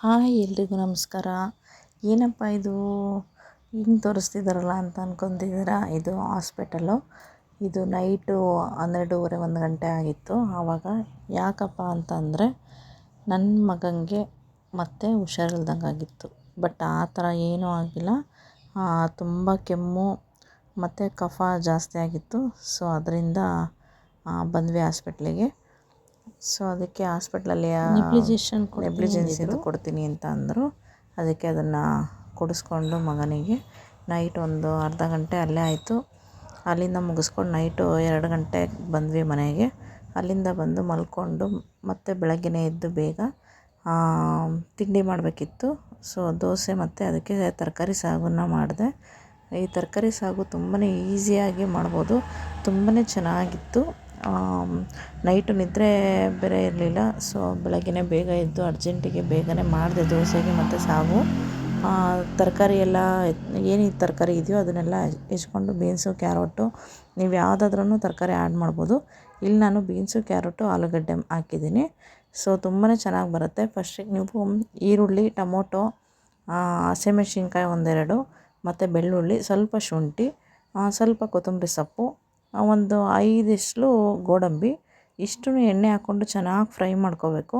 Hi ಎಲ್ರಿಗೂ ನಮಸ್ಕಾರ. ಏನಪ್ಪ ಇದು ಹಿಂಗೆ ತೋರಿಸ್ತಿದ್ದಾರಲ್ಲ ಅಂತ ಅಂದ್ಕೊತಿದ್ದೀರಾ? ಇದು ಹಾಸ್ಪಿಟಲು. ಇದು ನೈಟು 12:30 1 ಗಂಟೆ ಆಗಿತ್ತು. ಆವಾಗ ಯಾಕಪ್ಪ ಅಂತಂದರೆ ನನ್ನ ಮಗನಿಗೆ ಮತ್ತೆ ಹುಷಾರಿಲ್ದಂಗೆ ಆಗಿತ್ತು. ಬಟ್ ಆ ಥರ ಏನೂ ಆಗಿಲ್ಲ. ತುಂಬ ಕೆಮ್ಮು ಮತ್ತು ಕಫ ಜಾಸ್ತಿ ಆಗಿತ್ತು. ಸೊ ಅದರಿಂದ ಬಂದ್ವಿ ಹಾಸ್ಪಿಟ್ಲಿಗೆ. ಸೊ ಅದಕ್ಕೆ ಹಾಸ್ಪಿಟ್ಲಲ್ಲಿ ನೆಬ್ಲಿಜೆನ್ಸಿದು ಕೊಡ್ತೀನಿ ಅಂತ ಅಂದರು. ಅದಕ್ಕೆ ಅದನ್ನು ಕೊಡಿಸ್ಕೊಂಡು ಮಗನಿಗೆ ನೈಟ್ ಒಂದು ಅರ್ಧ ಗಂಟೆ ಅಲ್ಲೇ ಆಯಿತು. ಅಲ್ಲಿಂದ ಮುಗಿಸ್ಕೊಂಡು ನೈಟು 2 ಗಂಟೆಗೆ ಬಂದ್ವಿ ಮನೆಗೆ. ಅಲ್ಲಿಂದ ಬಂದು ಮಲ್ಕೊಂಡು ಮತ್ತೆ ಬೆಳಗ್ಗೆನೇ ಎದ್ದು ಬೇಗ ತಿಂಡಿ ಮಾಡಬೇಕಿತ್ತು. ಸೊ ದೋಸೆ ಮತ್ತು ಅದಕ್ಕೆ ತರಕಾರಿ ಸಾಗನ್ನು ಮಾಡಿದೆ. ಈ ತರಕಾರಿ ಸಾಗು ತುಂಬಾ ಈಸಿಯಾಗಿ ಮಾಡ್ಬೋದು, ತುಂಬಾ ಚೆನ್ನಾಗಿತ್ತು. ನೈಟು ನಿದ್ರೆ ಬೇರೆ ಇರಲಿಲ್ಲ. ಸೊ ಬೆಳಗ್ಗೆನೇ ಬೇಗ ಎದ್ದು ಅರ್ಜೆಂಟಿಗೆ ಬೇಗನೆ ಮಾಡಿದೆ ದೋಸೆಗೆ ಮತ್ತು ಸಾಗು. ತರಕಾರಿ ಎಲ್ಲ ಏನು ತರಕಾರಿ ಇದೆಯೋ ಅದನ್ನೆಲ್ಲ ಹೆಚ್ಕೊಂಡು ಬೀನ್ಸು, ಕ್ಯಾರೋಟು, ನೀವು ಯಾವುದಾದ್ರೂ ತರಕಾರಿ ಆ್ಯಡ್ ಮಾಡ್ಬೋದು. ಇಲ್ಲಿ ನಾನು ಬೀನ್ಸು, ಕ್ಯಾರೋಟು, ಆಲೂಗಡ್ಡೆ ಹಾಕಿದ್ದೀನಿ. ಸೊ ತುಂಬಾ ಚೆನ್ನಾಗಿ ಬರುತ್ತೆ. ಫಸ್ಟಿಗೆ ನೀವು ಈರುಳ್ಳಿ, ಟೊಮೊಟೊ, ಹಸಿಮೆಣ್ಸಿನ್ಕಾಯಿ 1-2 ಮತ್ತು ಬೆಳ್ಳುಳ್ಳಿ, ಸ್ವಲ್ಪ ಶುಂಠಿ, ಸ್ವಲ್ಪ ಕೊತ್ತಂಬರಿ ಸೊಪ್ಪು, ಒಂದು 5 ಎಸ್ಲು ಗೋಡಂಬಿ ಇಷ್ಟನ್ನು ಎಣ್ಣೆ ಹಾಕ್ಕೊಂಡು ಚೆನ್ನಾಗಿ ಫ್ರೈ ಮಾಡ್ಕೋಬೇಕು.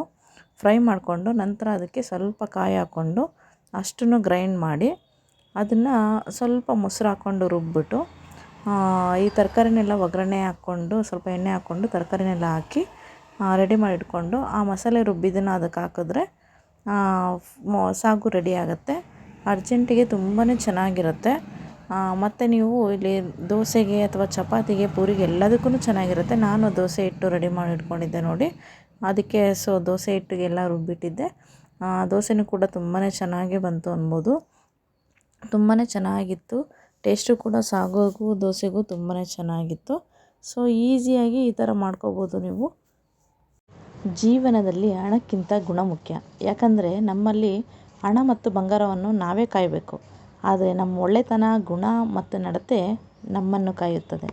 ಫ್ರೈ ಮಾಡಿಕೊಂಡು ನಂತರ ಅದಕ್ಕೆ ಸ್ವಲ್ಪ ಕಾಯಿ ಹಾಕ್ಕೊಂಡು ಅಷ್ಟನ್ನು ಗ್ರೈಂಡ್ ಮಾಡಿ ಅದನ್ನು ಸ್ವಲ್ಪ ಮೊಸರು ಹಾಕ್ಕೊಂಡು ರುಬ್ಬಿಬಿಟ್ಟು ಈ ತರಕಾರಿನೆಲ್ಲ ಒಗ್ಗರಣೆ ಹಾಕ್ಕೊಂಡು ಸ್ವಲ್ಪ ಎಣ್ಣೆ ಹಾಕ್ಕೊಂಡು ತರಕಾರಿನೆಲ್ಲ ಹಾಕಿ ರೆಡಿ ಮಾಡಿ ಇಟ್ಕೊಂಡು ಆ ಮಸಾಲೆ ರುಬ್ಬಿದ್ದನ್ನು ಅದಕ್ಕೆ ಹಾಕಿದ್ರೆ ಸಾಗು ರೆಡಿ ಆಗುತ್ತೆ. ಅರ್ಜೆಂಟಿಗೆ ತುಂಬಾ ಚೆನ್ನಾಗಿರುತ್ತೆ. ಮತ್ತು ನೀವು ಇಲ್ಲಿ ದೋಸೆಗೆ ಅಥವಾ ಚಪಾತಿಗೆ, ಪೂರಿಗೆ ಎಲ್ಲದಕ್ಕೂ ಚೆನ್ನಾಗಿರುತ್ತೆ. ನಾನು ದೋಸೆ ಹಿಟ್ಟು ರೆಡಿ ಮಾಡಿ ಇಟ್ಕೊಂಡಿದ್ದೆ ನೋಡಿ, ಅದಕ್ಕೆ ಸೊ ದೋಸೆ ಹಿಟ್ಟಿಗೆಲ್ಲ ರುಬ್ಬಿಟ್ಟಿದ್ದೆ. ದೋಸೆನೂ ಕೂಡ ತುಂಬಾ ಚೆನ್ನಾಗಿ ಬಂತು ಅನ್ಬೋದು. ತುಂಬಾ ಚೆನ್ನಾಗಿತ್ತು. ಟೇಸ್ಟು ಕೂಡ ಸಾಗುಗೂ ದೋಸೆಗೂ ತುಂಬಾ ಚೆನ್ನಾಗಿತ್ತು. ಸೊ ಈಸಿಯಾಗಿ ಈ ಥರ ಮಾಡ್ಕೋಬೋದು ನೀವು. ಜೀವನದಲ್ಲಿ ಹಣಕ್ಕಿಂತ ಗುಣ ಮುಖ್ಯ. ಯಾಕಂದರೆ ನಮ್ಮಲ್ಲಿ ಹಣ ಮತ್ತು ಬಂಗಾರವನ್ನು ನಾವೇ ಕಾಯಬೇಕು, ಆದರೆ ನಮ್ಮ ಒಳ್ಳೆತನ, ಗುಣ ಮತ್ತು ನಡತೆ ನಮ್ಮನ್ನು ಕಾಯುತ್ತದೆ.